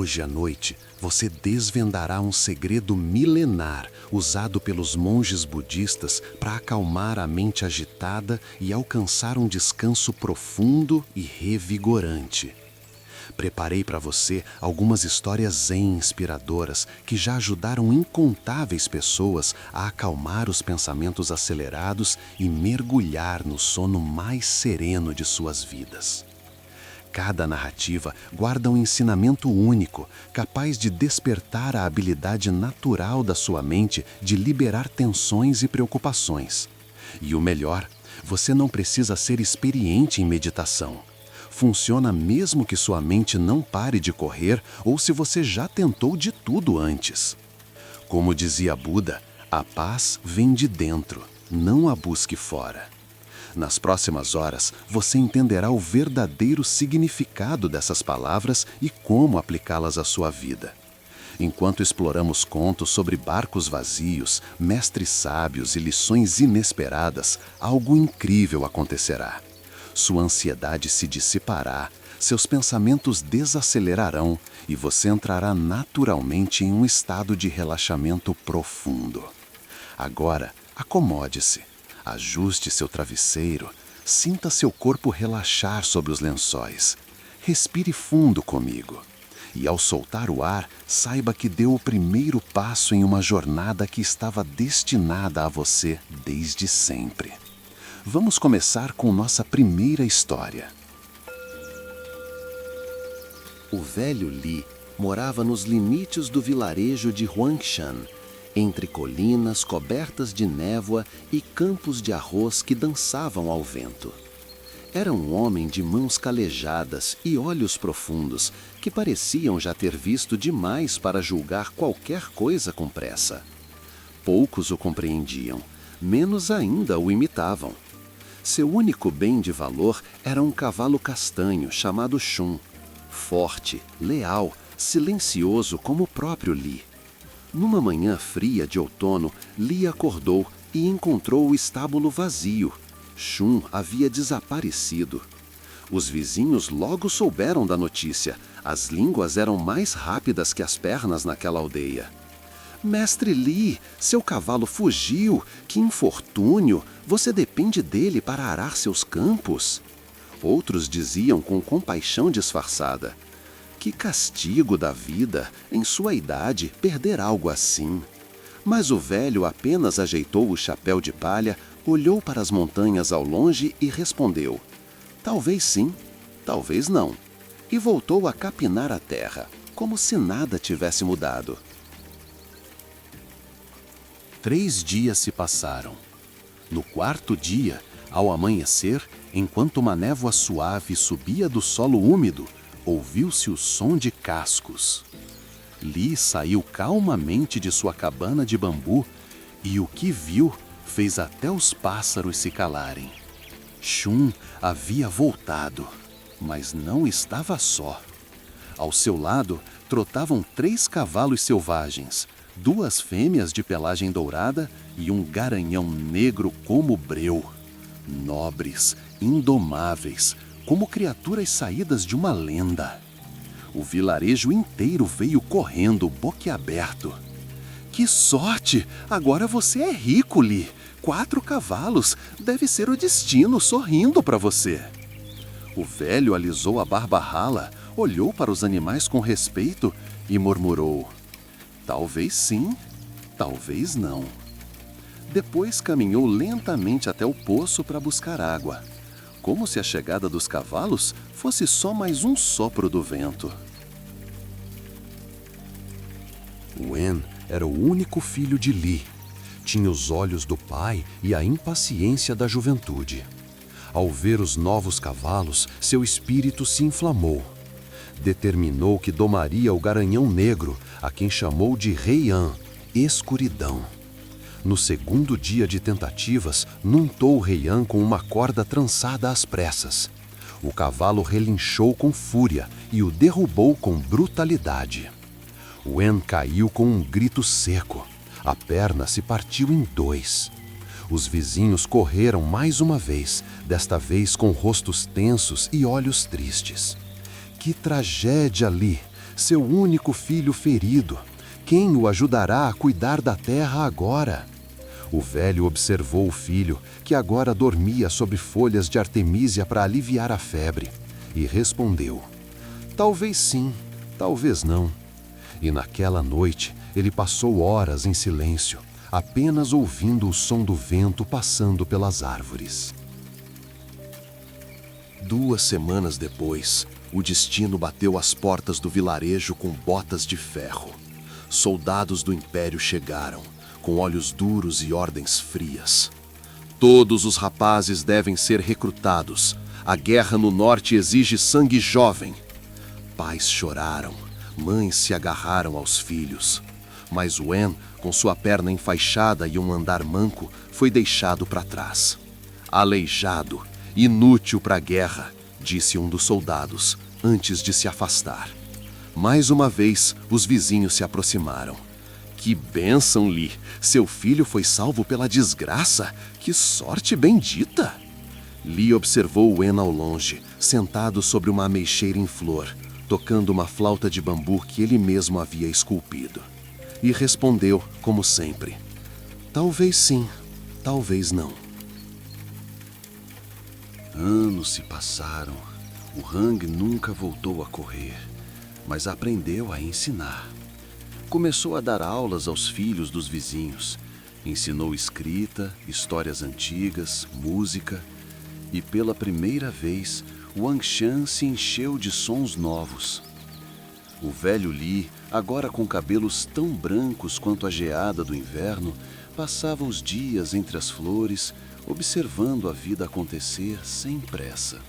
Hoje à noite, você desvendará um segredo milenar usado pelos monges budistas para acalmar a mente agitada e alcançar um descanso profundo e revigorante. Preparei para você algumas histórias zen inspiradoras que já ajudaram incontáveis pessoas a acalmar os pensamentos acelerados e mergulhar no sono mais sereno de suas vidas. Cada narrativa guarda um ensinamento único, capaz de despertar a habilidade natural da sua mente de liberar tensões e preocupações. E o melhor, você não precisa ser experiente em meditação. Funciona mesmo que sua mente não pare de correr ou se você já tentou de tudo antes. Como dizia Buda, a paz vem de dentro, não a busque fora. Nas próximas horas, você entenderá o verdadeiro significado dessas palavras e como aplicá-las à sua vida. Enquanto exploramos contos sobre barcos vazios, mestres sábios e lições inesperadas, algo incrível acontecerá. Sua ansiedade se dissipará, seus pensamentos desacelerarão e você entrará naturalmente em um estado de relaxamento profundo. Agora, acomode-se. Ajuste seu travesseiro, sinta seu corpo relaxar sobre os lençóis. Respire fundo comigo. E ao soltar o ar, saiba que deu o primeiro passo em uma jornada que estava destinada a você desde sempre. Vamos começar com nossa primeira história. O velho Li morava nos limites do vilarejo de Huangshan, entre colinas cobertas de névoa e campos de arroz que dançavam ao vento. Era um homem de mãos calejadas e olhos profundos, que pareciam já ter visto demais para julgar qualquer coisa com pressa. Poucos o compreendiam, menos ainda o imitavam. Seu único bem de valor era um cavalo castanho chamado Shun, forte, leal, silencioso como o próprio Li. Numa manhã fria de outono, Li acordou e encontrou o estábulo vazio. Shun havia desaparecido. Os vizinhos logo souberam da notícia. As línguas eram mais rápidas que as pernas naquela aldeia. Mestre Li, seu cavalo fugiu. Que infortúnio! Você depende dele para arar seus campos. Outros diziam com compaixão disfarçada. Que castigo da vida, em sua idade, perder algo assim. Mas o velho apenas ajeitou o chapéu de palha, olhou para as montanhas ao longe e respondeu: talvez sim, talvez não. E voltou a capinar a terra, como se nada tivesse mudado. 3 dias se passaram. No 4º dia, ao amanhecer, enquanto uma névoa suave subia do solo úmido, ouviu-se o som de cascos. Li saiu calmamente de sua cabana de bambu e o que viu fez até os pássaros se calarem. Shun havia voltado, mas não estava só. Ao seu lado trotavam 3 cavalos selvagens, 2 fêmeas de pelagem dourada e um garanhão negro como breu. Nobres, indomáveis, como criaturas saídas de uma lenda. O vilarejo inteiro veio correndo, boquiaberto. Que sorte! Agora você é rico, Li. 4 cavalos, deve ser o destino sorrindo para você. O velho alisou a barba rala, olhou para os animais com respeito e murmurou: talvez sim, talvez não. Depois caminhou lentamente até o poço para buscar água, como se a chegada dos cavalos fosse só mais um sopro do vento. Wen era o único filho de Li. Tinha os olhos do pai e a impaciência da juventude. Ao ver os novos cavalos, seu espírito se inflamou. Determinou que domaria o garanhão negro, a quem chamou de Heian, escuridão. No 2º dia de tentativas, nuntou Heian com uma corda trançada às pressas. O cavalo relinchou com fúria e o derrubou com brutalidade. Wen caiu com um grito seco. A perna se partiu em 2. Os vizinhos correram mais uma vez, desta vez com rostos tensos e olhos tristes. Que tragédia, Li! seu único filho ferido. Quem o ajudará a cuidar da terra agora? O velho observou o filho, que agora dormia sobre folhas de artemísia para aliviar a febre, e respondeu: talvez sim, talvez não. E naquela noite ele passou horas em silêncio, apenas ouvindo o som do vento passando pelas árvores. 2 semanas depois, o destino bateu às portas do vilarejo com botas de ferro. Soldados do Império chegaram, com olhos duros e ordens frias. Todos os rapazes devem ser recrutados. A guerra no norte exige sangue jovem. Pais choraram, mães se agarraram aos filhos. Mas Wen, com sua perna enfaixada e um andar manco, foi deixado para trás. Aleijado, inútil para a guerra, disse um dos soldados, antes de se afastar. Mais uma vez, os vizinhos se aproximaram. Que bênção, Li! Seu filho foi salvo pela desgraça! Que sorte bendita! Li observou Wen ao longe, sentado sobre uma ameixeira em flor, tocando uma flauta de bambu que ele mesmo havia esculpido. E respondeu, como sempre: talvez sim, talvez não. Anos se passaram. O Hang nunca voltou a correr, mas aprendeu a ensinar. Começou a dar aulas aos filhos dos vizinhos. Ensinou escrita, histórias antigas, música. E pela primeira vez, Wang Shan se encheu de sons novos. O velho Li, agora com cabelos tão brancos quanto a geada do inverno, passava os dias entre as flores, observando a vida acontecer sem pressa.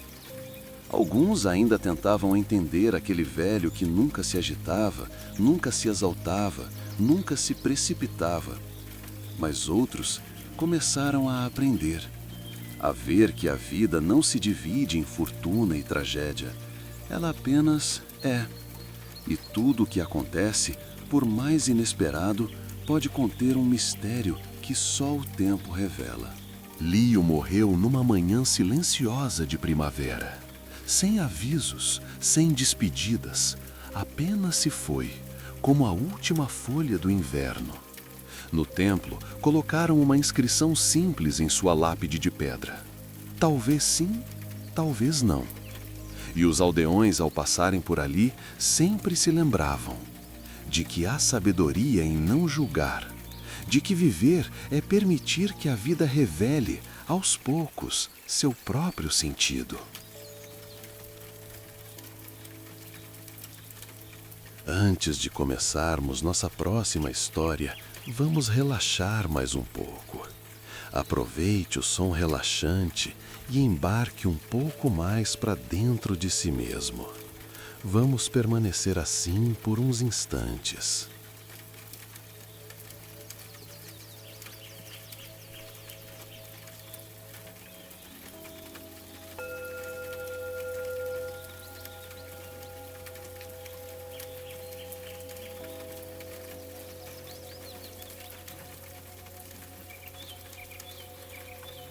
Alguns ainda tentavam entender aquele velho que nunca se agitava, nunca se exaltava, nunca se precipitava. Mas outros começaram a aprender, a ver que a vida não se divide em fortuna e tragédia. Ela apenas é. E tudo o que acontece, por mais inesperado, pode conter um mistério que só o tempo revela. Lio morreu numa manhã silenciosa de primavera. Sem avisos, sem despedidas, apenas se foi, como a última folha do inverno. No templo, colocaram uma inscrição simples em sua lápide de pedra. Talvez sim, talvez não. E os aldeões, ao passarem por ali, sempre se lembravam de que há sabedoria em não julgar, de que viver é permitir que a vida revele, aos poucos, seu próprio sentido. Antes de começarmos nossa próxima história, vamos relaxar mais um pouco. Aproveite o som relaxante e embarque um pouco mais para dentro de si mesmo. Vamos permanecer assim por uns instantes.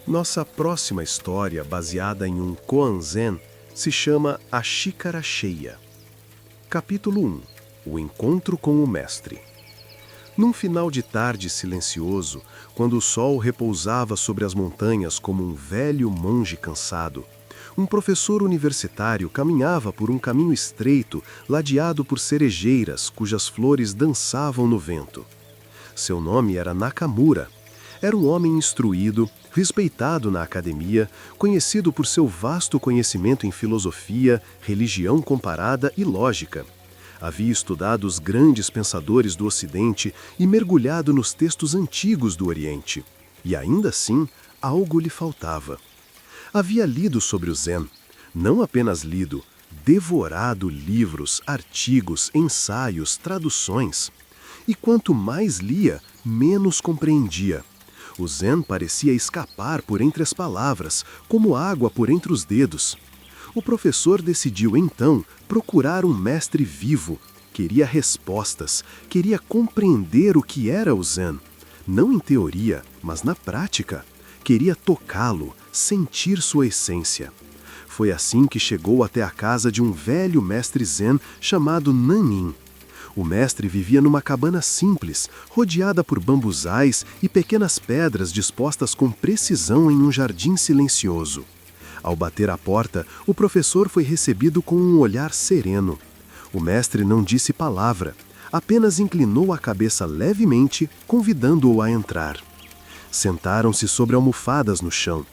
Nossa próxima história, baseada em um koan zen, se chama A Xícara Cheia. Capítulo 1. O Encontro com o Mestre. Num final de tarde silencioso, quando o sol repousava sobre as montanhas como um velho monge cansado, um professor universitário caminhava por um caminho estreito, ladeado por cerejeiras cujas flores dançavam no vento. Seu nome era Nakamura. Era um homem instruído, respeitado na academia, conhecido por seu vasto conhecimento em filosofia, religião comparada e lógica. Havia estudado os grandes pensadores do Ocidente e mergulhado nos textos antigos do Oriente. E ainda assim, algo lhe faltava. Havia lido sobre o Zen, não apenas lido, devorado livros, artigos, ensaios, traduções. E quanto mais lia, menos compreendia. O Zen parecia escapar por entre as palavras, como água por entre os dedos. O professor decidiu, então, procurar um mestre vivo. Queria respostas, queria compreender o que era o Zen. Não em teoria, mas na prática. Queria tocá-lo, sentir sua essência. Foi assim que chegou até a casa de um velho mestre zen chamado Nanin. O mestre vivia numa cabana simples, rodeada por bambuzais e pequenas pedras dispostas com precisão em um jardim silencioso. Ao bater à porta, o professor foi recebido com um olhar sereno. O mestre não disse palavra, apenas inclinou a cabeça levemente, convidando-o a entrar. Sentaram-se sobre almofadas no chão.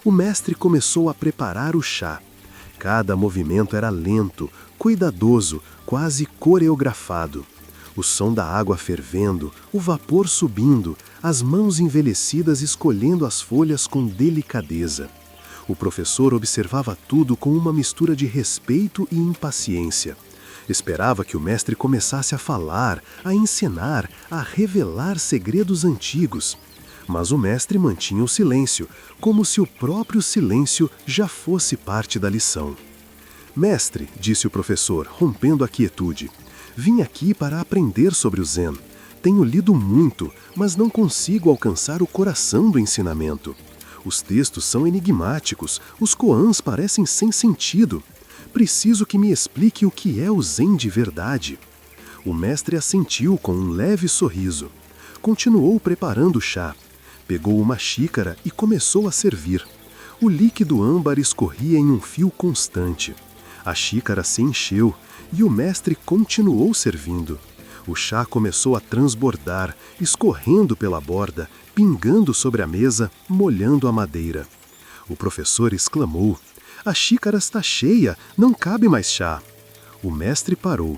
O mestre começou a preparar o chá. Cada movimento era lento, cuidadoso, quase coreografado. O som da água fervendo, o vapor subindo, as mãos envelhecidas escolhendo as folhas com delicadeza. O professor observava tudo com uma mistura de respeito e impaciência. Esperava que o mestre começasse a falar, a ensinar, a revelar segredos antigos. Mas o mestre mantinha o silêncio, como se o próprio silêncio já fosse parte da lição. Mestre, disse o professor, rompendo a quietude, vim aqui para aprender sobre o Zen. Tenho lido muito, mas não consigo alcançar o coração do ensinamento. Os textos são enigmáticos, os koans parecem sem sentido. Preciso que me explique o que é o Zen de verdade. O mestre assentiu com um leve sorriso. Continuou preparando o chá. Pegou uma xícara e começou a servir. O líquido âmbar escorria em um fio constante. A xícara se encheu e o mestre continuou servindo. O chá começou a transbordar, escorrendo pela borda, pingando sobre a mesa, molhando a madeira. O professor exclamou: "A xícara está cheia, não cabe mais chá." O mestre parou,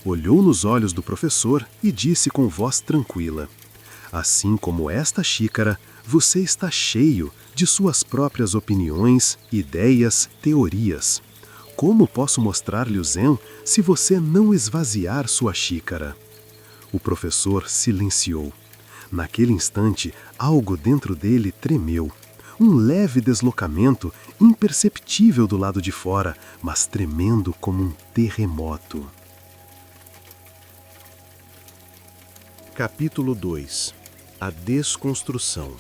olhou nos olhos do professor e disse com voz tranquila: "Assim como esta xícara, você está cheio de suas próprias opiniões, ideias, teorias. Como posso mostrar-lhe o Zen se você não esvaziar sua xícara?" O professor silenciou. Naquele instante, algo dentro dele tremeu. Um leve deslocamento, imperceptível do lado de fora, mas tremendo como um terremoto. Capítulo 2. A desconstrução.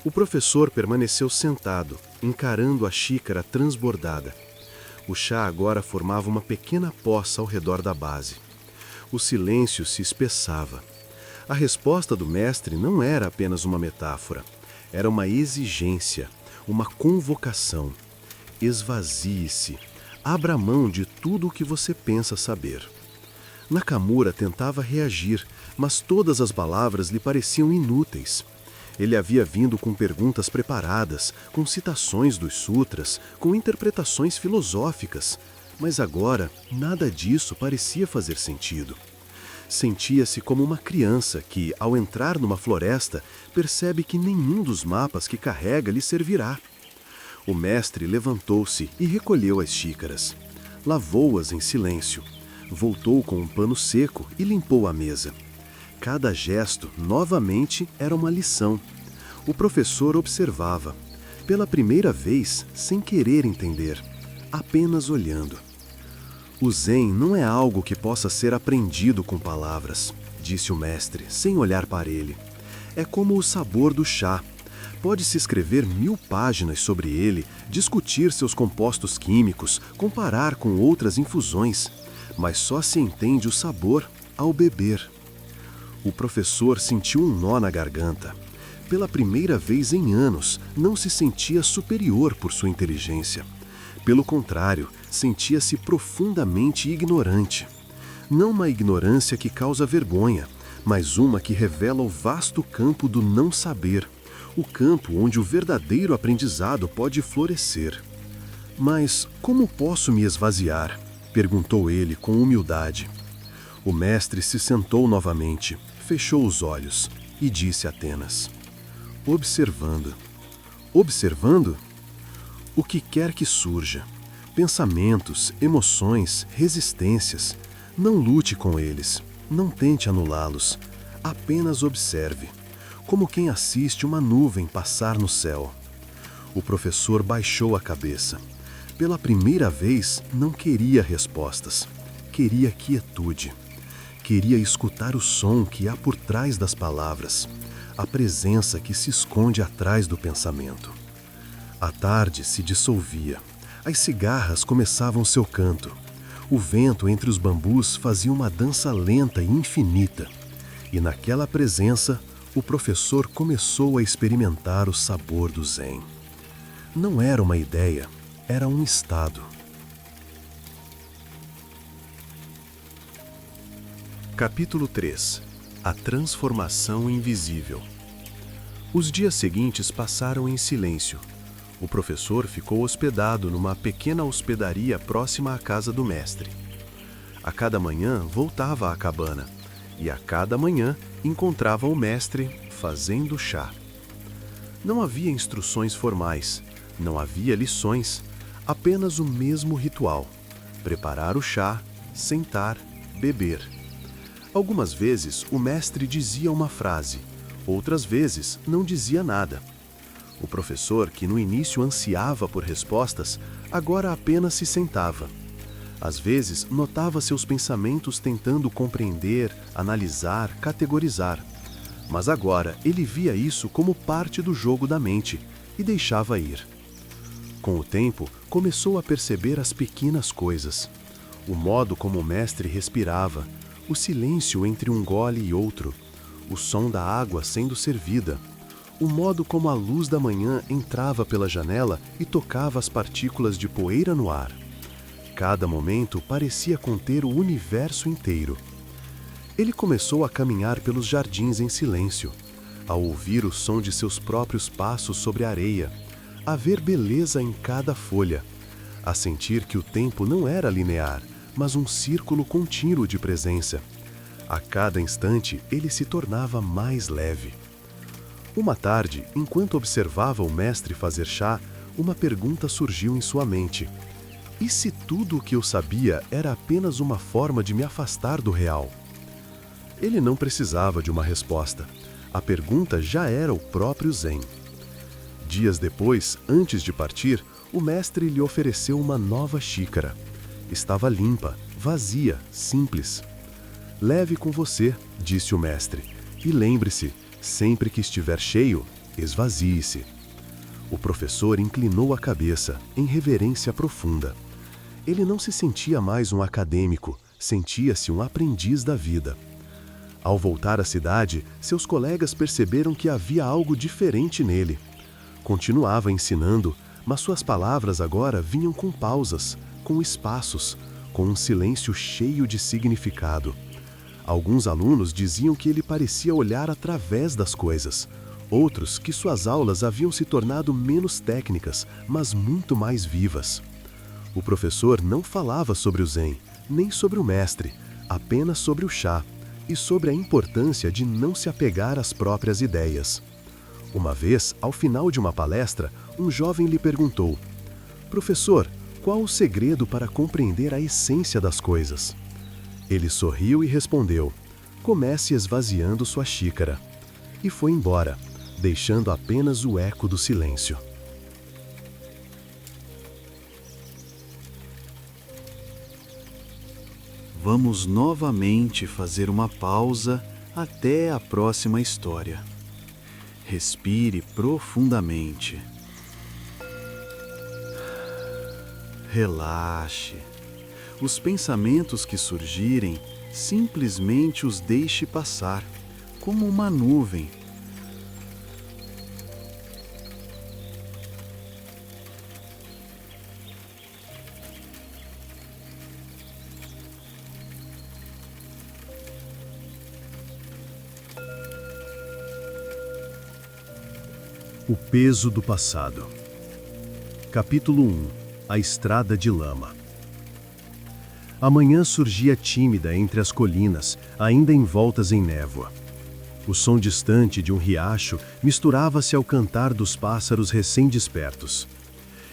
O professor permaneceu sentado, encarando a xícara transbordada. O chá agora formava uma pequena poça ao redor da base. O silêncio se espessava. A resposta do mestre não era apenas uma metáfora. Era uma exigência, uma convocação. Esvazie-se. Abra mão de tudo o que você pensa saber. Nakamura tentava reagir, mas todas as palavras lhe pareciam inúteis. Ele havia vindo com perguntas preparadas, com citações dos sutras, com interpretações filosóficas, mas agora nada disso parecia fazer sentido. Sentia-se como uma criança que, ao entrar numa floresta, percebe que nenhum dos mapas que carrega lhe servirá. O mestre levantou-se e recolheu as xícaras. Lavou-as em silêncio. Voltou com um pano seco e limpou a mesa. Cada gesto, novamente, era uma lição. O professor observava. Pela primeira vez, sem querer entender, apenas olhando. O Zen não é algo que possa ser aprendido com palavras, disse o mestre, sem olhar para ele. É como o sabor do chá. Pode-se escrever 1000 páginas sobre ele, discutir seus compostos químicos, comparar com outras infusões, mas só se entende o sabor ao beber. O professor sentiu um nó na garganta. Pela primeira vez em anos, não se sentia superior por sua inteligência. Pelo contrário, sentia-se profundamente ignorante. Não uma ignorância que causa vergonha, mas uma que revela o vasto campo do não saber, o campo onde o verdadeiro aprendizado pode florescer. "Mas como posso me esvaziar?" perguntou ele com humildade. O mestre se sentou novamente, fechou os olhos e disse apenas: "Observando." "Observando?" "O que quer que surja. Pensamentos, emoções, resistências. Não lute com eles. Não tente anulá-los. Apenas observe, como quem assiste uma nuvem passar no céu." O professor baixou a cabeça. Pela primeira vez, não queria respostas. Queria quietude. Queria escutar o som que há por trás das palavras, a presença que se esconde atrás do pensamento. A tarde se dissolvia. As cigarras começavam seu canto. O vento entre os bambus fazia uma dança lenta e infinita. E naquela presença, o professor começou a experimentar o sabor do Zen. Não era uma ideia, era um estado. Capítulo 3. A transformação invisível. Os dias seguintes passaram em silêncio. O professor ficou hospedado numa pequena hospedaria próxima à casa do mestre. A cada manhã voltava à cabana, e a cada manhã encontrava o mestre fazendo chá. Não havia instruções formais, não havia lições, apenas o mesmo ritual: preparar o chá, sentar, beber. Algumas vezes o mestre dizia uma frase, outras vezes não dizia nada. O professor, que no início ansiava por respostas, agora apenas se sentava. Às vezes notava seus pensamentos tentando compreender, analisar, categorizar. Mas agora ele via isso como parte do jogo da mente e deixava ir. Com o tempo, começou a perceber as pequenas coisas. O modo como o mestre respirava, o silêncio entre um gole e outro, o som da água sendo servida, o modo como a luz da manhã entrava pela janela e tocava as partículas de poeira no ar. Cada momento parecia conter o universo inteiro. Ele começou a caminhar pelos jardins em silêncio, a ouvir o som de seus próprios passos sobre a areia, a ver beleza em cada folha, a sentir que o tempo não era linear, mas um círculo contínuo de presença. A cada instante, ele se tornava mais leve. Uma tarde, enquanto observava o mestre fazer chá, uma pergunta surgiu em sua mente. E se tudo o que eu sabia era apenas uma forma de me afastar do real? Ele não precisava de uma resposta. A pergunta já era o próprio Zen. Dias depois, antes de partir, o mestre lhe ofereceu uma nova xícara. Estava limpa, vazia, simples. Leve com você, disse o mestre, e lembre-se, sempre que estiver cheio, esvazie-se. O professor inclinou a cabeça, em reverência profunda. Ele não se sentia mais um acadêmico, sentia-se um aprendiz da vida. Ao voltar à cidade, seus colegas perceberam que havia algo diferente nele. Continuava ensinando, mas suas palavras agora vinham com pausas, com espaços, com um silêncio cheio de significado. Alguns alunos diziam que ele parecia olhar através das coisas. Outros que suas aulas haviam se tornado menos técnicas, mas muito mais vivas. O professor não falava sobre o Zen, nem sobre o mestre, apenas sobre o chá e sobre a importância de não se apegar às próprias ideias. Uma vez, ao final de uma palestra, um jovem lhe perguntou: "Professor, qual o segredo para compreender a essência das coisas?" Ele sorriu e respondeu: "Comece esvaziando sua xícara." E foi embora, deixando apenas o eco do silêncio. Vamos novamente fazer uma pausa até a próxima história. Respire profundamente. Relaxe. Os pensamentos que surgirem, simplesmente os deixe passar, como uma nuvem. O peso do passado. Capítulo 1. A estrada de lama. A manhã surgia tímida entre as colinas, ainda envoltas em névoa. O som distante de um riacho misturava-se ao cantar dos pássaros recém-despertos.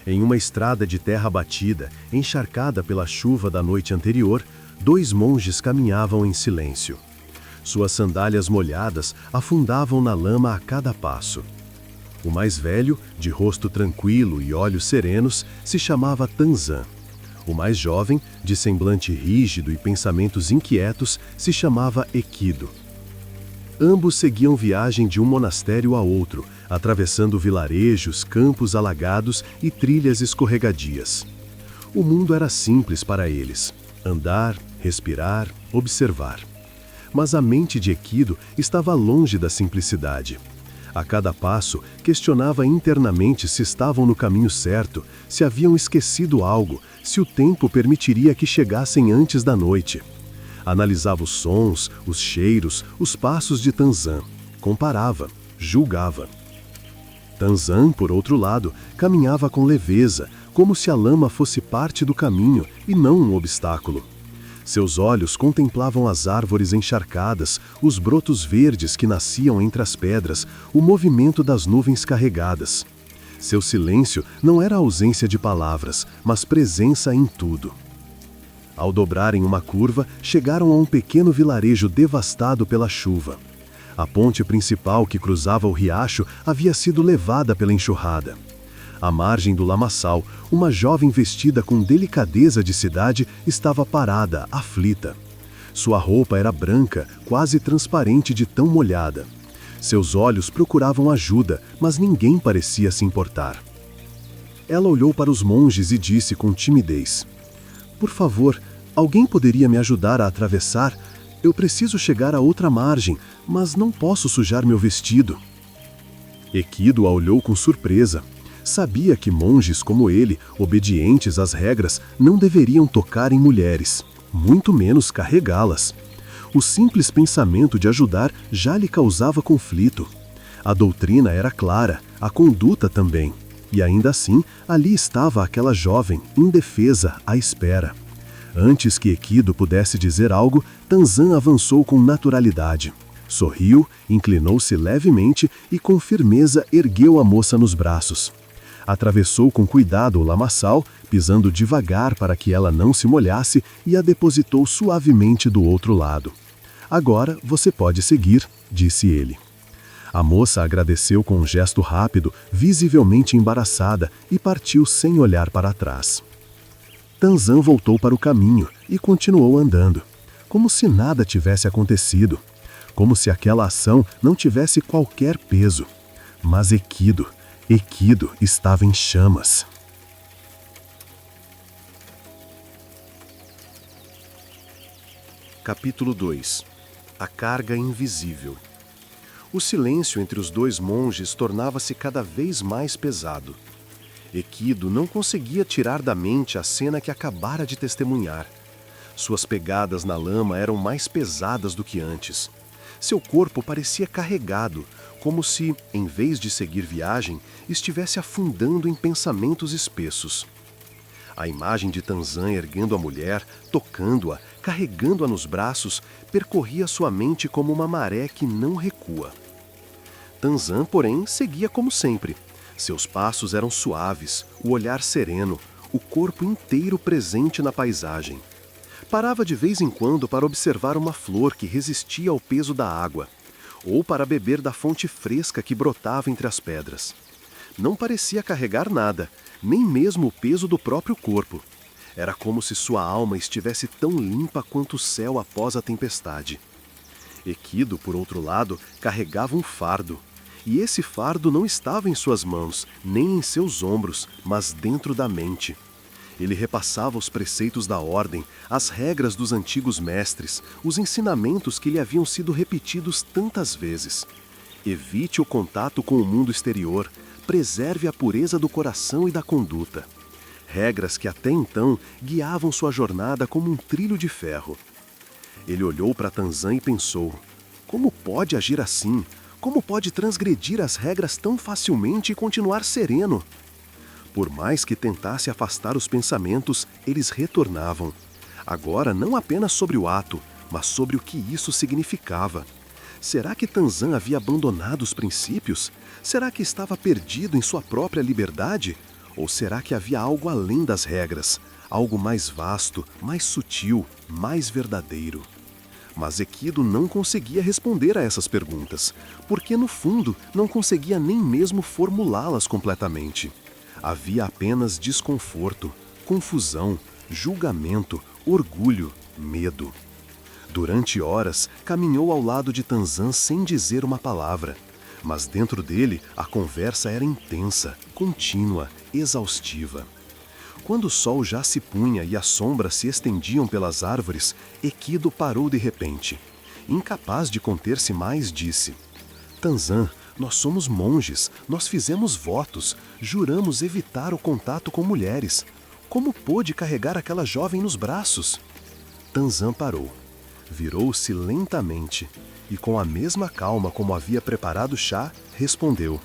Em uma estrada de terra batida, encharcada pela chuva da noite anterior, 2 monges caminhavam em silêncio. Suas sandálias molhadas afundavam na lama a cada passo. O mais velho, de rosto tranquilo e olhos serenos, se chamava Tanzan. O mais jovem, de semblante rígido e pensamentos inquietos, se chamava Equido. Ambos seguiam viagem de um monastério a outro, atravessando vilarejos, campos alagados e trilhas escorregadias. O mundo era simples para eles: andar, respirar, observar. Mas a mente de Equido estava longe da simplicidade. A cada passo, questionava internamente se estavam no caminho certo, se haviam esquecido algo, se o tempo permitiria que chegassem antes da noite. Analisava os sons, os cheiros, os passos de Tanzan. Comparava, julgava. Tanzan, por outro lado, caminhava com leveza, como se a lama fosse parte do caminho e não um obstáculo. Seus olhos contemplavam as árvores encharcadas, os brotos verdes que nasciam entre as pedras, o movimento das nuvens carregadas. Seu silêncio não era ausência de palavras, mas presença em tudo. Ao dobrarem uma curva, chegaram a um pequeno vilarejo devastado pela chuva. A ponte principal que cruzava o riacho havia sido levada pela enxurrada. À margem do lamaçal, uma jovem vestida com delicadeza de cidade estava parada, aflita. Sua roupa era branca, quase transparente de tão molhada. Seus olhos procuravam ajuda, mas ninguém parecia se importar. Ela olhou para os monges e disse com timidez: "Por favor, alguém poderia me ajudar a atravessar? Eu preciso chegar à outra margem, mas não posso sujar meu vestido." Equido a olhou com surpresa. Sabia que monges como ele, obedientes às regras, não deveriam tocar em mulheres, muito menos carregá-las. O simples pensamento de ajudar já lhe causava conflito. A doutrina era clara, a conduta também. E ainda assim, ali estava aquela jovem, indefesa, à espera. Antes que Equido pudesse dizer algo, Tanzan avançou com naturalidade. Sorriu, inclinou-se levemente e com firmeza ergueu a moça nos braços. Atravessou com cuidado o lamaçal, pisando devagar para que ela não se molhasse, e a depositou suavemente do outro lado. "Agora você pode seguir", disse ele. A moça agradeceu com um gesto rápido, visivelmente embaraçada, e partiu sem olhar para trás. Tanzan voltou para o caminho e continuou andando, como se nada tivesse acontecido, como se aquela ação não tivesse qualquer peso. Mas Equido estava em chamas. Capítulo 2. A carga invisível. O silêncio entre os dois monges tornava-se cada vez mais pesado. Equido não conseguia tirar da mente a cena que acabara de testemunhar. Suas pegadas na lama eram mais pesadas do que antes. Seu corpo parecia carregado, como se, em vez de seguir viagem, estivesse afundando em pensamentos espessos. A imagem de Tanzan erguendo a mulher, tocando-a, carregando-a nos braços, percorria sua mente como uma maré que não recua. Tanzan, porém, seguia como sempre. Seus passos eram suaves, o olhar sereno, o corpo inteiro presente na paisagem. Parava de vez em quando para observar uma flor que resistia ao peso da água, ou para beber da fonte fresca que brotava entre as pedras. Não parecia carregar nada, nem mesmo o peso do próprio corpo. Era como se sua alma estivesse tão limpa quanto o céu após a tempestade. Equido, por outro lado, carregava um fardo. E esse fardo não estava em suas mãos, nem em seus ombros, mas dentro da mente. Ele repassava os preceitos da ordem, as regras dos antigos mestres, os ensinamentos que lhe haviam sido repetidos tantas vezes. Evite o contato com o mundo exterior, preserve a pureza do coração e da conduta. Regras que até então guiavam sua jornada como um trilho de ferro. Ele olhou para Tanzan e pensou: como pode agir assim? Como pode transgredir as regras tão facilmente e continuar sereno? Por mais que tentasse afastar os pensamentos, eles retornavam. Agora não apenas sobre o ato, mas sobre o que isso significava. Será que Tanzan havia abandonado os princípios? Será que estava perdido em sua própria liberdade? Ou será que havia algo além das regras? Algo mais vasto, mais sutil, mais verdadeiro? Mas Equido não conseguia responder a essas perguntas, porque no fundo não conseguia nem mesmo formulá-las completamente. Havia apenas desconforto, confusão, julgamento, orgulho, medo. Durante horas, caminhou ao lado de Tanzan sem dizer uma palavra. Mas dentro dele, a conversa era intensa, contínua, exaustiva. Quando o sol já se punha e as sombras se estendiam pelas árvores, Equido parou de repente. Incapaz de conter-se mais, disse: Tanzan, nós somos monges, nós fizemos votos, juramos evitar o contato com mulheres. Como pôde carregar aquela jovem nos braços? Tanzan parou. Virou-se lentamente e, com a mesma calma como havia preparado o chá, respondeu: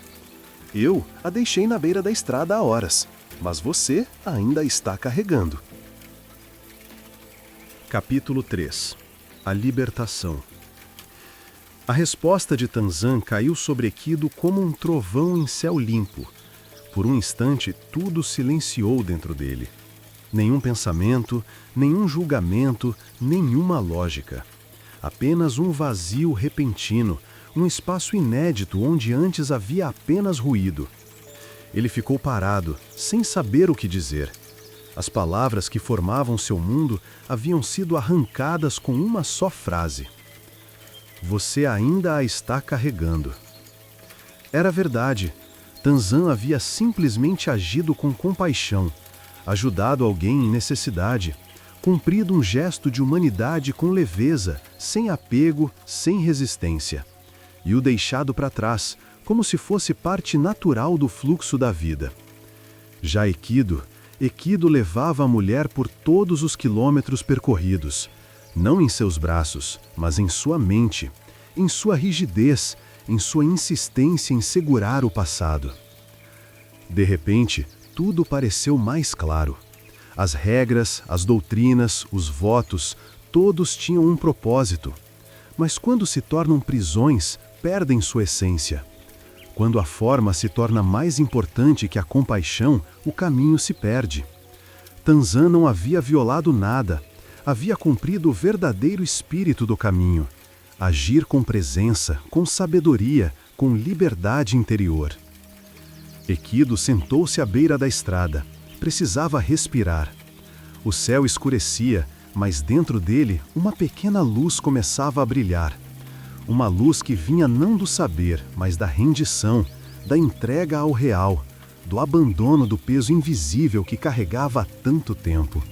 Eu a deixei na beira da estrada há horas, mas você ainda a está carregando. Capítulo 3. A libertação. A resposta de Tanzan caiu sobre Equido como um trovão em céu limpo. Por um instante, tudo silenciou dentro dele. Nenhum pensamento, nenhum julgamento, nenhuma lógica. Apenas um vazio repentino, um espaço inédito onde antes havia apenas ruído. Ele ficou parado, sem saber o que dizer. As palavras que formavam seu mundo haviam sido arrancadas com uma só frase. Você ainda a está carregando. Era verdade. Tanzan havia simplesmente agido com compaixão, ajudado alguém em necessidade, cumprido um gesto de humanidade com leveza, sem apego, sem resistência, e o deixado para trás, como se fosse parte natural do fluxo da vida. Já Equido levava a mulher por todos os quilômetros percorridos, não em seus braços, mas em sua mente, em sua rigidez, em sua insistência em segurar o passado. De repente, tudo pareceu mais claro. As regras, as doutrinas, os votos, todos tinham um propósito. Mas quando se tornam prisões, perdem sua essência. Quando a forma se torna mais importante que a compaixão, o caminho se perde. Tanzan não havia violado nada, havia cumprido o verdadeiro espírito do caminho: agir com presença, com sabedoria, com liberdade interior. Equido sentou-se à beira da estrada. Precisava respirar. O céu escurecia, mas dentro dele uma pequena luz começava a brilhar. Uma luz que vinha não do saber, mas da rendição, da entrega ao real, do abandono do peso invisível que carregava há tanto tempo.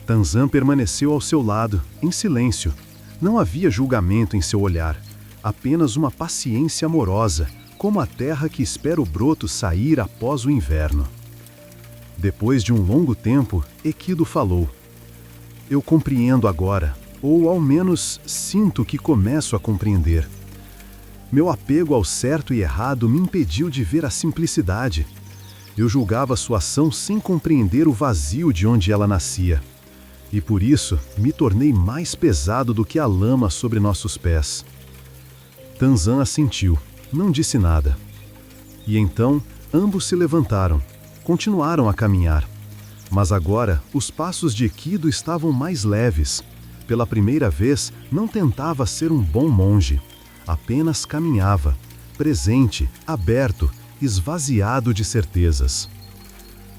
Tanzan permaneceu ao seu lado, em silêncio. Não havia julgamento em seu olhar, apenas uma paciência amorosa, como a terra que espera o broto sair após o inverno. Depois de um longo tempo, Equido falou: Eu compreendo agora, ou ao menos sinto que começo a compreender. Meu apego ao certo e errado me impediu de ver a simplicidade. Eu julgava sua ação sem compreender o vazio de onde ela nascia. E por isso me tornei mais pesado do que a lama sobre nossos pés. Tanzan assentiu, não disse nada. E então ambos se levantaram, continuaram a caminhar. Mas agora os passos de Equido estavam mais leves. Pela primeira vez não tentava ser um bom monge, apenas caminhava, presente, aberto, esvaziado de certezas.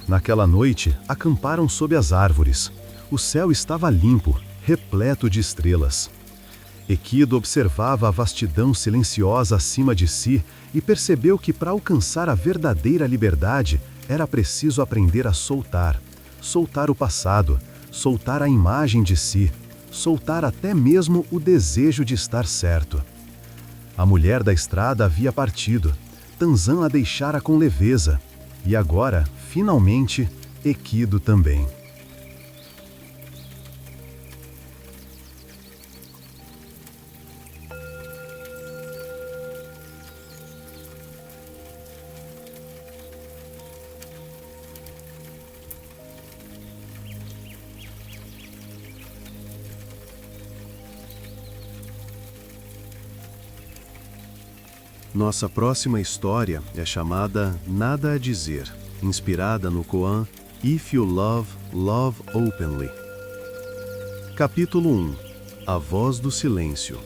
Naquela noite acamparam sob as árvores. O céu estava limpo, repleto de estrelas. Equido observava a vastidão silenciosa acima de si e percebeu que para alcançar a verdadeira liberdade era preciso aprender a soltar. Soltar o passado, soltar a imagem de si, soltar até mesmo o desejo de estar certo. A mulher da estrada havia partido. Tanzan a deixara com leveza. E agora, finalmente, Equido também. Nossa próxima história é chamada Nada a Dizer, inspirada no koan If You Love, Love Openly. Capítulo 1. A Voz do Silêncio.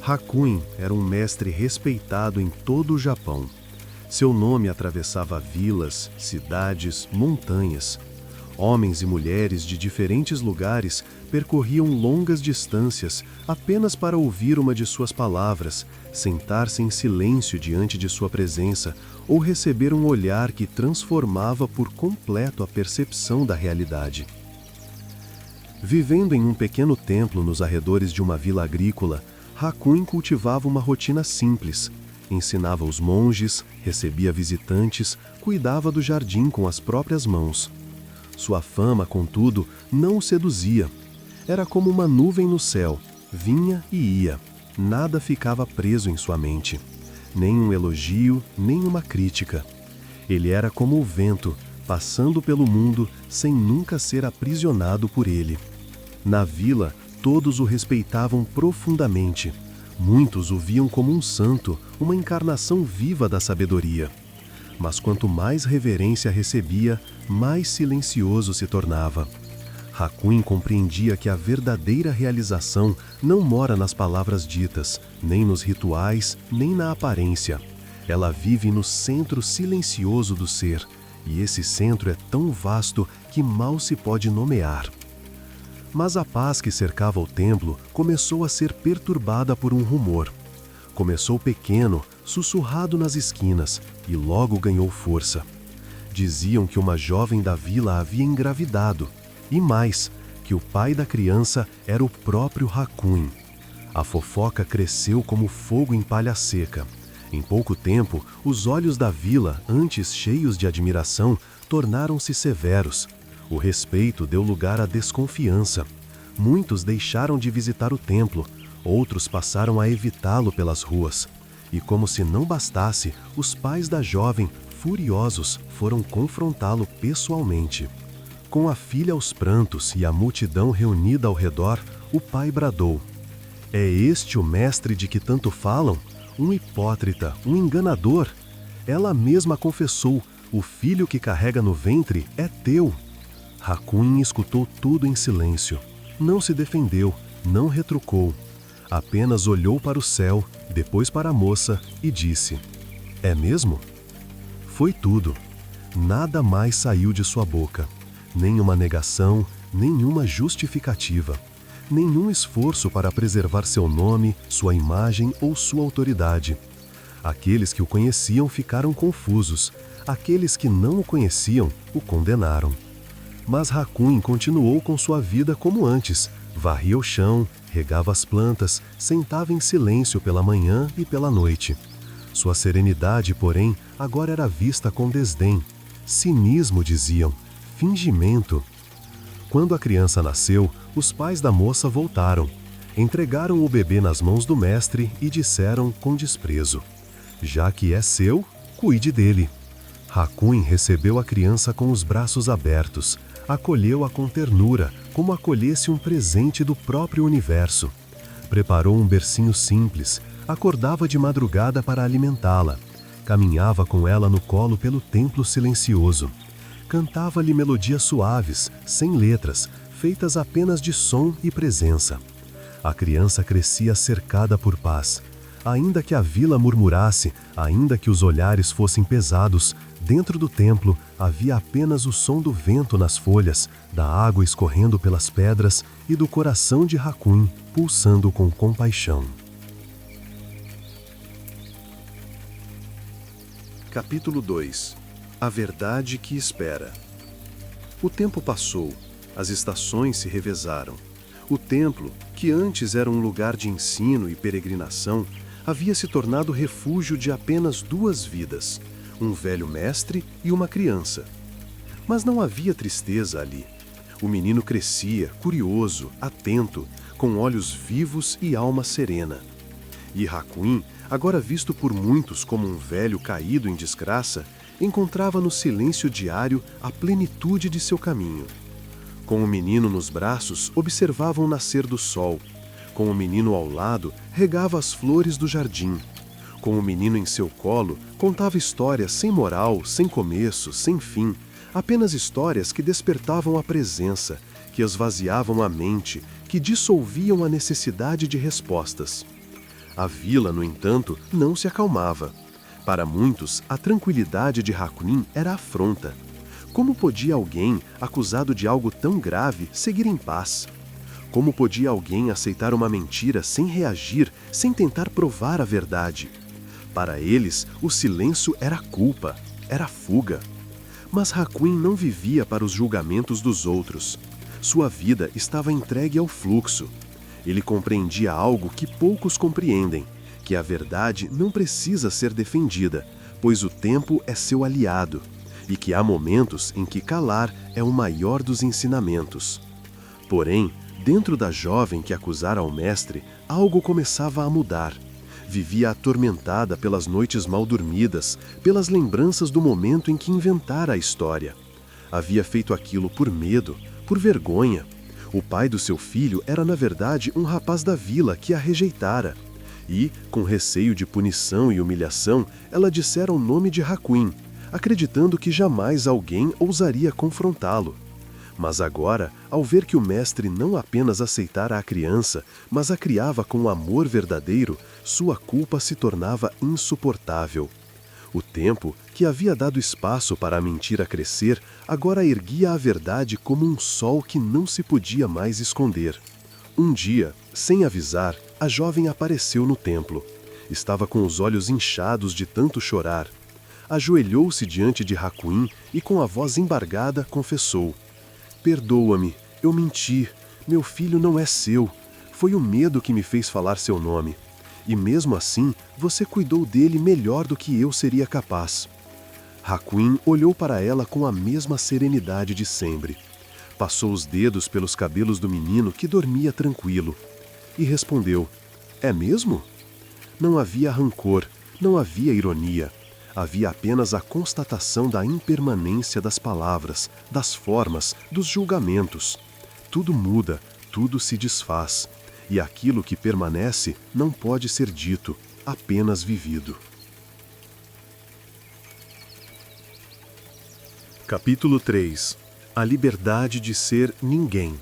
Hakuin era um mestre respeitado em todo o Japão. Seu nome atravessava vilas, cidades, montanhas. Homens e mulheres de diferentes lugares percorriam longas distâncias apenas para ouvir uma de suas palavras, sentar-se em silêncio diante de sua presença ou receber um olhar que transformava por completo a percepção da realidade. Vivendo em um pequeno templo nos arredores de uma vila agrícola, Hakuin cultivava uma rotina simples. Ensinava os monges, recebia visitantes, cuidava do jardim com as próprias mãos. Sua fama, contudo, não o seduzia. Era como uma nuvem no céu, vinha e ia. Nada ficava preso em sua mente. Nem um elogio, nem uma crítica. Ele era como o vento, passando pelo mundo sem nunca ser aprisionado por ele. Na vila, todos o respeitavam profundamente. Muitos o viam como um santo, uma encarnação viva da sabedoria. Mas quanto mais reverência recebia, mais silencioso se tornava. Hakuin compreendia que a verdadeira realização não mora nas palavras ditas, nem nos rituais, nem na aparência. Ela vive no centro silencioso do ser, e esse centro é tão vasto que mal se pode nomear. Mas a paz que cercava o templo começou a ser perturbada por um rumor. Começou pequeno, sussurrado nas esquinas, e logo ganhou força. Diziam que uma jovem da vila havia engravidado, e mais, que o pai da criança era o próprio Hakuin. A fofoca cresceu como fogo em palha seca. Em pouco tempo, os olhos da vila, antes cheios de admiração, tornaram-se severos. O respeito deu lugar à desconfiança. Muitos deixaram de visitar o templo, outros passaram a evitá-lo pelas ruas. E como se não bastasse, os pais da jovem, furiosos, foram confrontá-lo pessoalmente. Com a filha aos prantos e a multidão reunida ao redor, o pai bradou: "É este o mestre de que tanto falam? Um hipócrita, um enganador. Ela mesma confessou: o filho que carrega no ventre é teu." Hakuin escutou tudo em silêncio. Não se defendeu, não retrucou. Apenas olhou para o céu, depois para a moça e disse: "É mesmo?" Foi tudo. Nada mais saiu de sua boca. Nenhuma negação, nenhuma justificativa. Nenhum esforço para preservar seu nome, sua imagem ou sua autoridade. Aqueles que o conheciam ficaram confusos. Aqueles que não o conheciam o condenaram. Mas Hakuin continuou com sua vida como antes. Varria o chão, regava as plantas, sentava em silêncio pela manhã e pela noite. Sua serenidade, porém, agora era vista com desdém. Cinismo, diziam. Fingimento. Quando a criança nasceu, os pais da moça voltaram. Entregaram o bebê nas mãos do mestre e disseram com desprezo: "Já que é seu, cuide dele." Hakuin recebeu a criança com os braços abertos. Acolheu-a com ternura, como acolhesse um presente do próprio universo. Preparou um bercinho simples, acordava de madrugada para alimentá-la. Caminhava com ela no colo pelo templo silencioso. Cantava-lhe melodias suaves, sem letras, feitas apenas de som e presença. A criança crescia cercada por paz. Ainda que a vila murmurasse, ainda que os olhares fossem pesados, dentro do templo havia apenas o som do vento nas folhas, da água escorrendo pelas pedras e do coração de Hakuin pulsando com compaixão. Capítulo 2. A verdade que espera. O tempo passou, as estações se revezaram. O templo, que antes era um lugar de ensino e peregrinação, havia se tornado refúgio de apenas duas vidas, um velho mestre e uma criança. Mas não havia tristeza ali. O menino crescia, curioso, atento, com olhos vivos e alma serena. E Hakuin, agora visto por muitos como um velho caído em desgraça, encontrava no silêncio diário a plenitude de seu caminho. Com o menino nos braços, observava o nascer do sol. Com o menino ao lado, regava as flores do jardim. Com o menino em seu colo, contava histórias sem moral, sem começo, sem fim, apenas histórias que despertavam a presença, que esvaziavam a mente, que dissolviam a necessidade de respostas. A vila, no entanto, não se acalmava. Para muitos, a tranquilidade de Hakuin era afronta. Como podia alguém, acusado de algo tão grave, seguir em paz? Como podia alguém aceitar uma mentira sem reagir, sem tentar provar a verdade? Para eles, o silêncio era culpa, era fuga. Mas Hakuin não vivia para os julgamentos dos outros. Sua vida estava entregue ao fluxo. Ele compreendia algo que poucos compreendem, que a verdade não precisa ser defendida, pois o tempo é seu aliado, e que há momentos em que calar é o maior dos ensinamentos. Porém, dentro da jovem que acusara o mestre, algo começava a mudar. Vivia atormentada pelas noites mal dormidas, pelas lembranças do momento em que inventara a história. Havia feito aquilo por medo, por vergonha. O pai do seu filho era, na verdade, um rapaz da vila que a rejeitara. E, com receio de punição e humilhação, ela dissera o nome de Hakuin, acreditando que jamais alguém ousaria confrontá-lo. Mas agora, ao ver que o mestre não apenas aceitara a criança, mas a criava com amor verdadeiro, sua culpa se tornava insuportável. O tempo, que havia dado espaço para a mentira crescer, agora erguia a verdade como um sol que não se podia mais esconder. Um dia, sem avisar, a jovem apareceu no templo. Estava com os olhos inchados de tanto chorar. Ajoelhou-se diante de Hakuin e, com a voz embargada, confessou: "Perdoa-me, eu menti, meu filho não é seu. Foi o medo que me fez falar seu nome. E mesmo assim, você cuidou dele melhor do que eu seria capaz." Hakuin olhou para ela com a mesma serenidade de sempre. Passou os dedos pelos cabelos do menino que dormia tranquilo. E respondeu: "É mesmo?" Não havia rancor, não havia ironia. Havia apenas a constatação da impermanência das palavras, das formas, dos julgamentos. Tudo muda, tudo se desfaz. E aquilo que permanece não pode ser dito, apenas vivido. Capítulo 3. A liberdade de ser ninguém.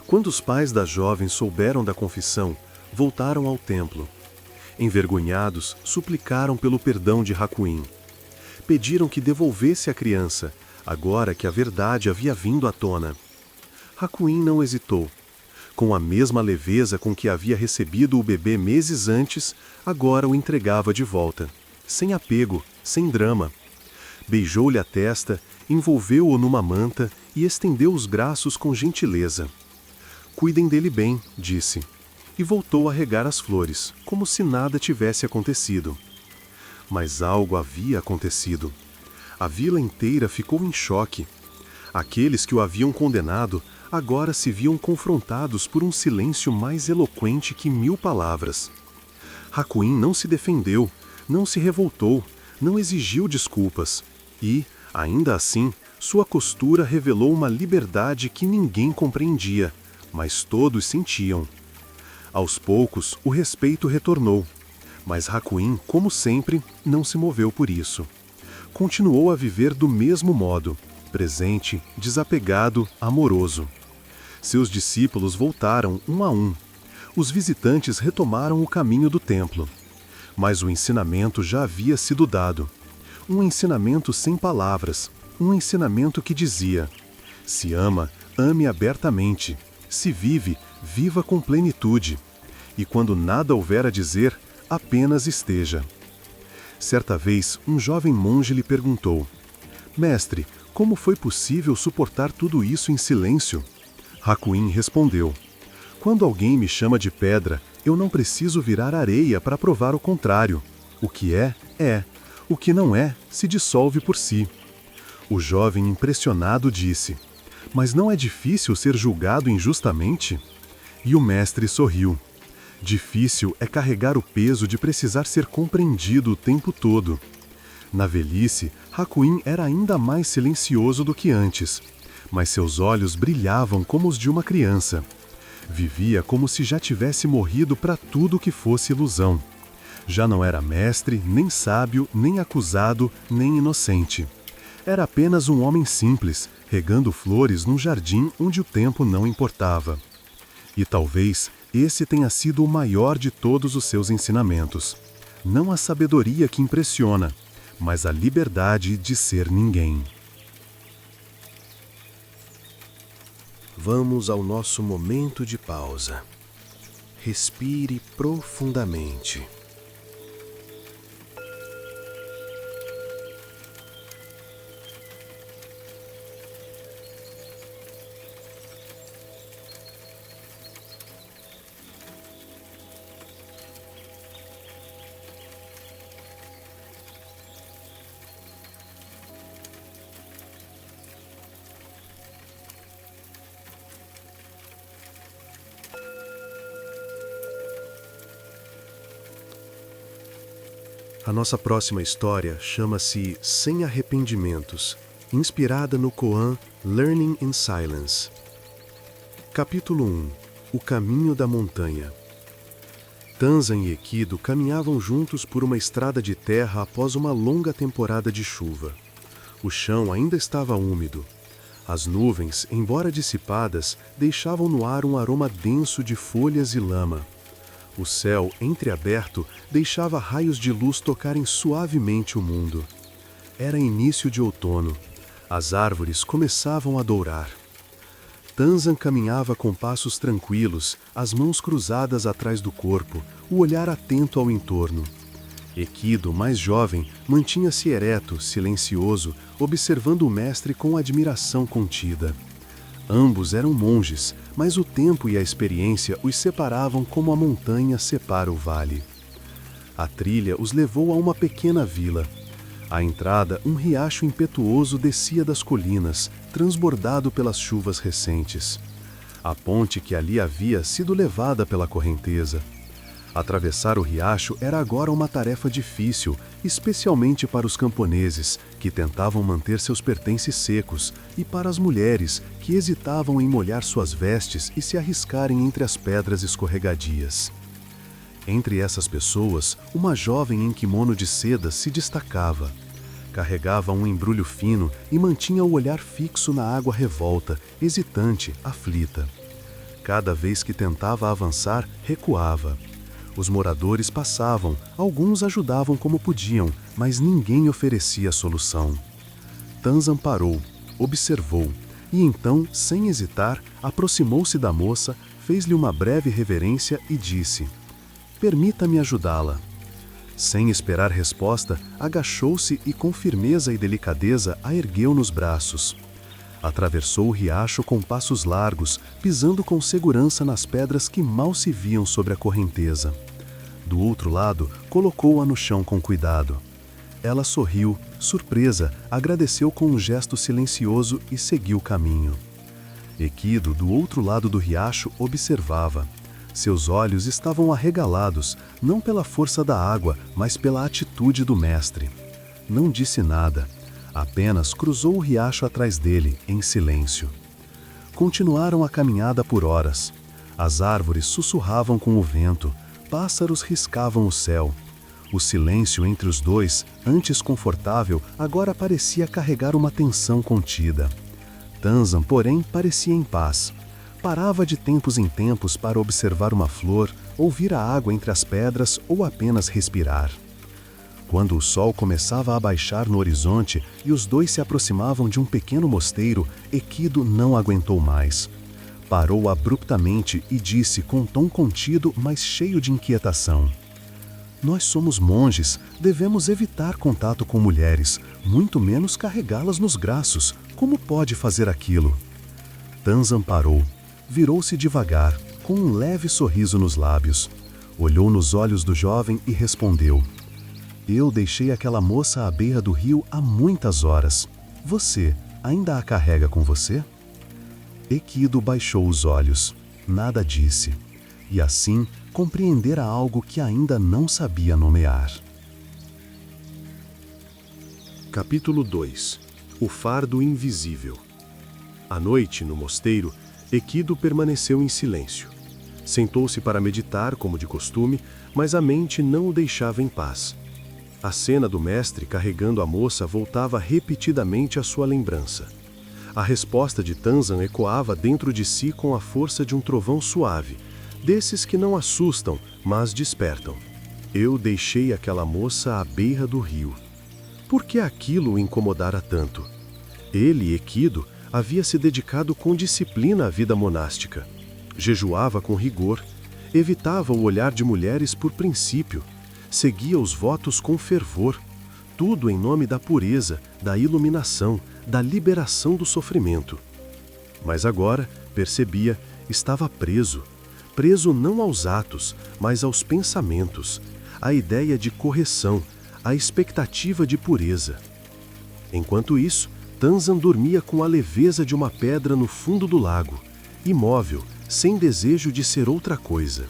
Quando os pais da jovem souberam da confissão, voltaram ao templo. Envergonhados, suplicaram pelo perdão de Hakuin. Pediram que devolvesse a criança, agora que a verdade havia vindo à tona. Hakuin não hesitou. Com a mesma leveza com que havia recebido o bebê meses antes, agora o entregava de volta. Sem apego, sem drama. Beijou-lhe a testa, envolveu-o numa manta e estendeu os braços com gentileza. "Cuidem dele bem", disse. E voltou a regar as flores, como se nada tivesse acontecido. Mas algo havia acontecido. A vila inteira ficou em choque. Aqueles que o haviam condenado agora se viam confrontados por um silêncio mais eloquente que 1000 palavras. Hakuin não se defendeu, não se revoltou, não exigiu desculpas. E, ainda assim, sua postura revelou uma liberdade que ninguém compreendia, mas todos sentiam. Aos poucos, o respeito retornou, mas Hakuin, como sempre, não se moveu por isso. Continuou a viver do mesmo modo, presente, desapegado, amoroso. Seus discípulos voltaram um a um. Os visitantes retomaram o caminho do templo. Mas o ensinamento já havia sido dado. Um ensinamento sem palavras, um ensinamento que dizia: se ama, ame abertamente. Se vive, viva com plenitude. E quando nada houver a dizer, apenas esteja. Certa vez, um jovem monge lhe perguntou: "Mestre, como foi possível suportar tudo isso em silêncio?" Hakuin respondeu: "Quando alguém me chama de pedra, eu não preciso virar areia para provar o contrário. O que é, é. O que não é, se dissolve por si." O jovem impressionado disse: "Mas não é difícil ser julgado injustamente?" E o mestre sorriu. Difícil é carregar o peso de precisar ser compreendido o tempo todo. Na velhice, Hakuin era ainda mais silencioso do que antes, mas seus olhos brilhavam como os de uma criança. Vivia como se já tivesse morrido para tudo que fosse ilusão. Já não era mestre, nem sábio, nem acusado, nem inocente. Era apenas um homem simples, regando flores num jardim onde o tempo não importava. E talvez esse tenha sido o maior de todos os seus ensinamentos. Não a sabedoria que impressiona, mas a liberdade de ser ninguém. Vamos ao nosso momento de pausa. Respire profundamente. A nossa próxima história chama-se Sem Arrependimentos, inspirada no koan Learning in Silence. Capítulo 1. O Caminho da Montanha. Tanzan e Ekido caminhavam juntos por uma estrada de terra após uma longa temporada de chuva. O chão ainda estava úmido. As nuvens, embora dissipadas, deixavam no ar um aroma denso de folhas e lama. O céu, entreaberto, deixava raios de luz tocarem suavemente o mundo. Era início de outono. As árvores começavam a dourar. Tanzan caminhava com passos tranquilos, as mãos cruzadas atrás do corpo, o olhar atento ao entorno. Ekido, mais jovem, mantinha-se ereto, silencioso, observando o mestre com admiração contida. Ambos eram monges, mas o tempo e a experiência os separavam como a montanha separa o vale. A trilha os levou a uma pequena vila. À entrada, um riacho impetuoso descia das colinas, transbordado pelas chuvas recentes. A ponte que ali havia sido levada pela correnteza. Atravessar o riacho era agora uma tarefa difícil, especialmente para os camponeses, que tentavam manter seus pertences secos, e para as mulheres, que hesitavam em molhar suas vestes e se arriscarem entre as pedras escorregadias. Entre essas pessoas, uma jovem em kimono de seda se destacava. Carregava um embrulho fino e mantinha o olhar fixo na água revolta, hesitante, aflita. Cada vez que tentava avançar, recuava. Os moradores passavam, alguns ajudavam como podiam, mas ninguém oferecia solução. Tanzan parou, observou, e então, sem hesitar, aproximou-se da moça, fez-lhe uma breve reverência e disse: "Permita-me ajudá-la." Sem esperar resposta, agachou-se e com firmeza e delicadeza a ergueu nos braços. Atravessou o riacho com passos largos, pisando com segurança nas pedras que mal se viam sobre a correnteza. Do outro lado, colocou-a no chão com cuidado. Ela sorriu, surpresa, agradeceu com um gesto silencioso e seguiu o caminho. Ekido, do outro lado do riacho, observava. Seus olhos estavam arregalados, não pela força da água, mas pela atitude do mestre. Não disse nada, apenas cruzou o riacho atrás dele, em silêncio. Continuaram a caminhada por horas. As árvores sussurravam com o vento, pássaros riscavam o céu. O silêncio entre os dois, antes confortável, agora parecia carregar uma tensão contida. Tanzan, porém, parecia em paz. Parava de tempos em tempos para observar uma flor, ouvir a água entre as pedras ou apenas respirar. Quando o sol começava a baixar no horizonte e os dois se aproximavam de um pequeno mosteiro, Ekido não aguentou mais. Parou abruptamente e disse com um tom contido, mas cheio de inquietação: "Nós somos monges, devemos evitar contato com mulheres, muito menos carregá-las nos braços. Como pode fazer aquilo?" Tanzan parou, virou-se devagar, com um leve sorriso nos lábios. Olhou nos olhos do jovem e respondeu: "Eu deixei aquela moça à beira do rio há muitas horas. Você ainda a carrega com você?" Ekido baixou os olhos. Nada disse. E assim, compreendera algo que ainda não sabia nomear. Capítulo 2. O fardo invisível. À noite, no mosteiro, Ekido permaneceu em silêncio. Sentou-se para meditar, como de costume, mas a mente não o deixava em paz. A cena do mestre carregando a moça voltava repetidamente à sua lembrança. A resposta de Tanzan ecoava dentro de si com a força de um trovão suave, desses que não assustam, mas despertam. Eu deixei aquela moça à beira do rio. Por que aquilo o incomodara tanto? Ele, Ekido, Havia se dedicado com disciplina à vida monástica. Jejuava com rigor, evitava o olhar de mulheres por princípio, seguia os votos com fervor, tudo em nome da pureza, da iluminação, da liberação do sofrimento. Mas agora, percebia, estava preso. Preso não aos atos, mas aos pensamentos, à ideia de correção, à expectativa de pureza. Enquanto isso, Tanzan dormia com a leveza de uma pedra no fundo do lago, imóvel, sem desejo de ser outra coisa.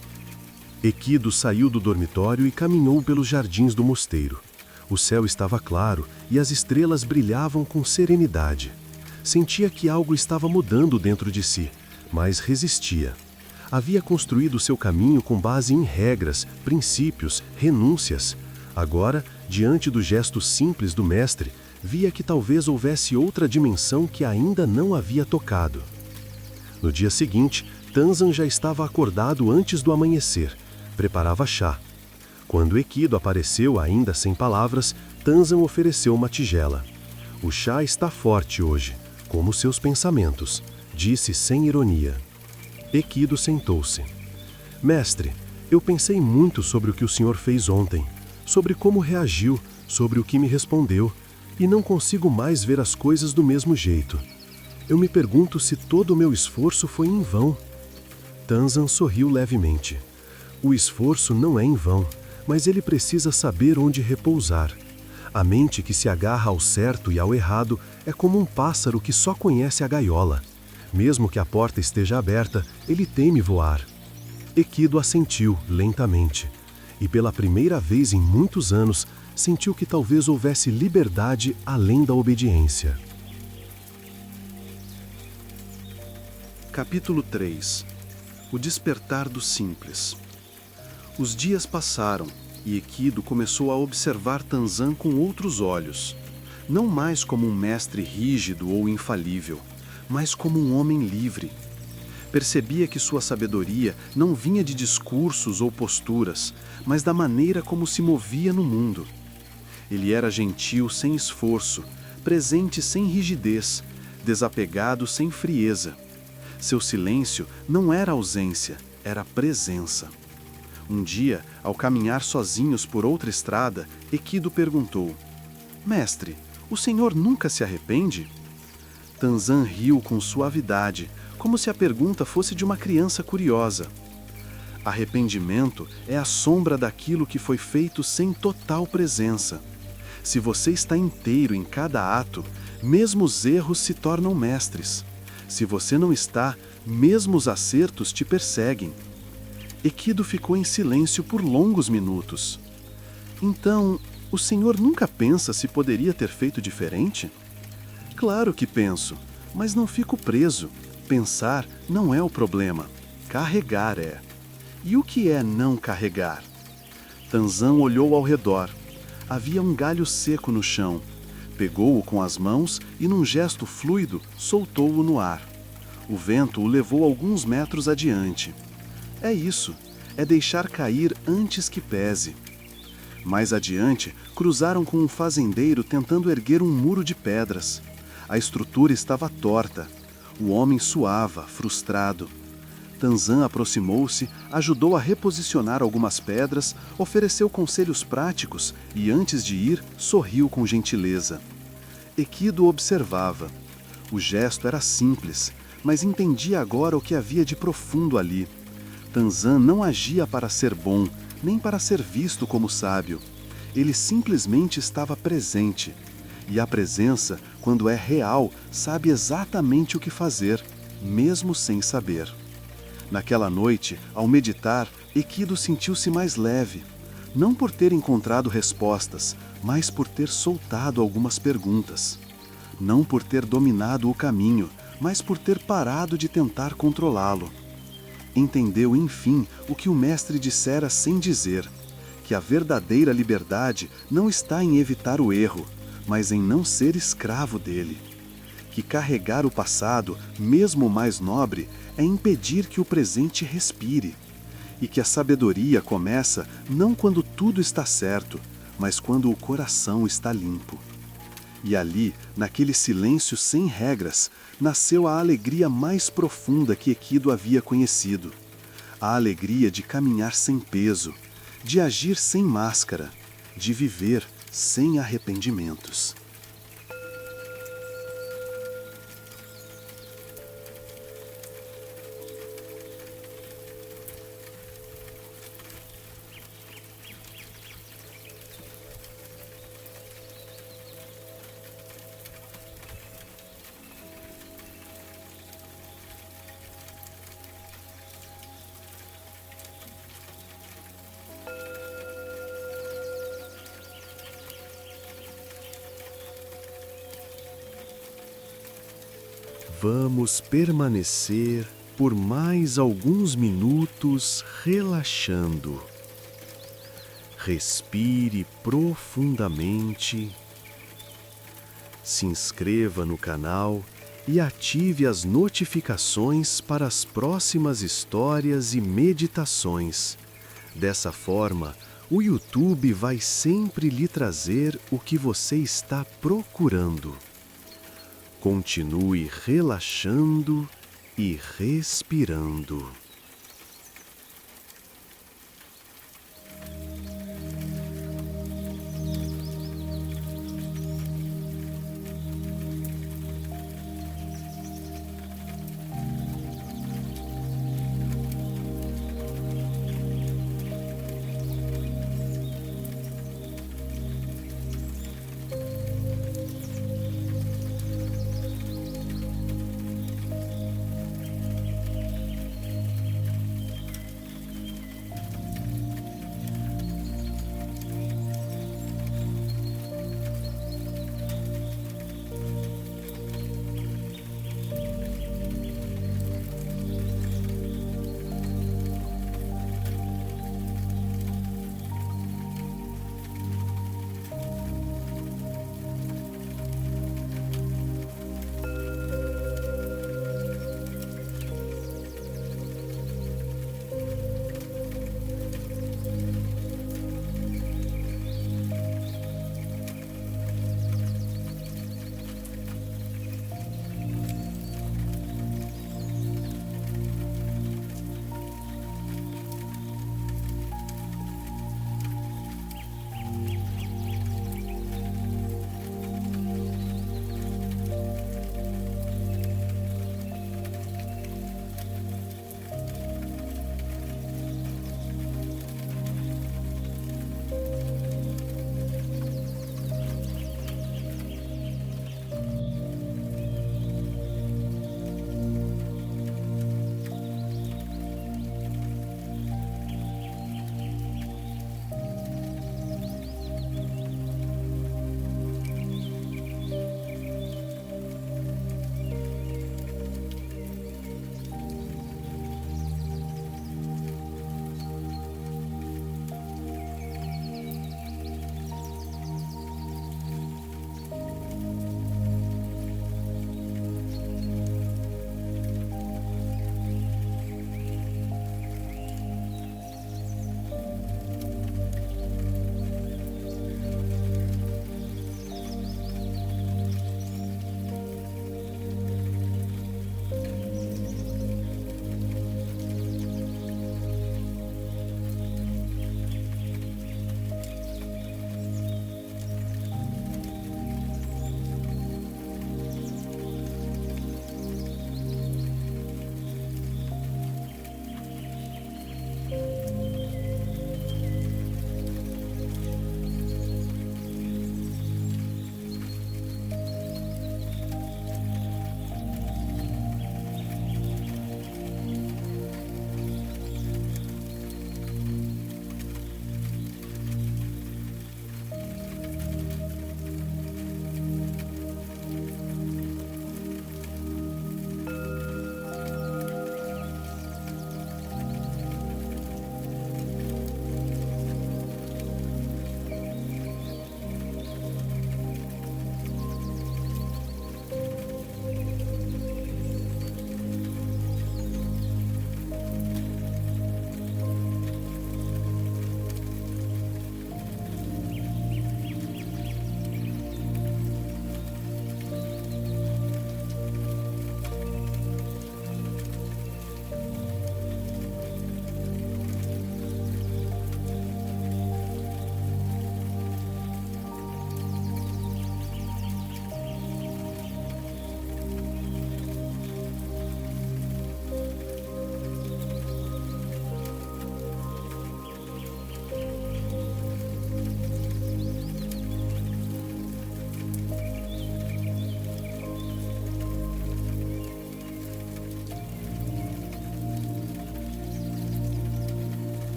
Equido saiu do dormitório e caminhou pelos jardins do mosteiro. O céu estava claro e as estrelas brilhavam com serenidade. Sentia que algo estava mudando dentro de si, mas resistia. Havia construído seu caminho com base em regras, princípios, renúncias. Agora, diante do gesto simples do mestre, via que talvez houvesse outra dimensão que ainda não havia tocado. No dia seguinte, Tanzan já estava acordado antes do amanhecer. Preparava chá. Quando Equido apareceu, ainda sem palavras, Tanzan ofereceu uma tigela. O chá está forte hoje, como seus pensamentos, disse sem ironia. Equido sentou-se. Mestre, eu pensei muito sobre o que o senhor fez ontem, sobre como reagiu, sobre o que me respondeu, e não consigo mais ver as coisas do mesmo jeito. Eu me pergunto se todo o meu esforço foi em vão. Tanzan sorriu levemente. O esforço não é em vão, mas ele precisa saber onde repousar. A mente que se agarra ao certo e ao errado é como um pássaro que só conhece a gaiola. Mesmo que a porta esteja aberta, ele teme voar. Equido assentiu, lentamente. E pela primeira vez em muitos anos, sentiu que talvez houvesse liberdade além da obediência. Capítulo 3. O despertar do simples. Os dias passaram e Equido começou a observar Tanzan com outros olhos. Não mais como um mestre rígido ou infalível, mas como um homem livre. Percebia que sua sabedoria não vinha de discursos ou posturas, mas da maneira como se movia no mundo. Ele era gentil sem esforço, presente sem rigidez, desapegado sem frieza. Seu silêncio não era ausência, era presença. Um dia, ao caminhar sozinhos por outra estrada, Equido perguntou: Mestre, o senhor nunca se arrepende? Tanzan riu com suavidade, como se a pergunta fosse de uma criança curiosa. Arrependimento é a sombra daquilo que foi feito sem total presença. Se você está inteiro em cada ato, mesmo os erros se tornam mestres. Se você não está, mesmo os acertos te perseguem. Equido ficou em silêncio por longos minutos. Então, o senhor nunca pensa se poderia ter feito diferente? Claro que penso, mas não fico preso. Pensar não é o problema. Carregar é. E o que é não carregar? Tanzan olhou ao redor. Havia um galho seco no chão. Pegou-o com as mãos e, num gesto fluido, soltou-o no ar. O vento o levou alguns metros adiante. É isso, é deixar cair antes que pese. Mais adiante, cruzaram com um fazendeiro tentando erguer um muro de pedras. A estrutura estava torta. O homem suava, frustrado. Tanzan aproximou-se, ajudou a reposicionar algumas pedras, ofereceu conselhos práticos e, antes de ir, sorriu com gentileza. Equido observava. O gesto era simples, mas entendia agora o que havia de profundo ali. Tanzan não agia para ser bom, nem para ser visto como sábio. Ele simplesmente estava presente. E a presença, quando é real, sabe exatamente o que fazer, mesmo sem saber. Naquela noite, ao meditar, Equido sentiu-se mais leve. Não por ter encontrado respostas, mas por ter soltado algumas perguntas. Não por ter dominado o caminho, mas por ter parado de tentar controlá-lo. Entendeu, enfim, o que o mestre dissera sem dizer, que a verdadeira liberdade não está em evitar o erro, mas em não ser escravo dele. Que carregar o passado, mesmo o mais nobre, é impedir que o presente respire. E que a sabedoria começa não quando tudo está certo, mas quando o coração está limpo. E ali, naquele silêncio sem regras, nasceu a alegria mais profunda que Equido havia conhecido. A alegria de caminhar sem peso, de agir sem máscara, de viver sem arrependimentos. Vamos permanecer por mais alguns minutos relaxando. Respire profundamente. Se inscreva no canal e ative as notificações para as próximas histórias e meditações. Dessa forma, o YouTube vai sempre lhe trazer o que você está procurando. Continue relaxando e respirando.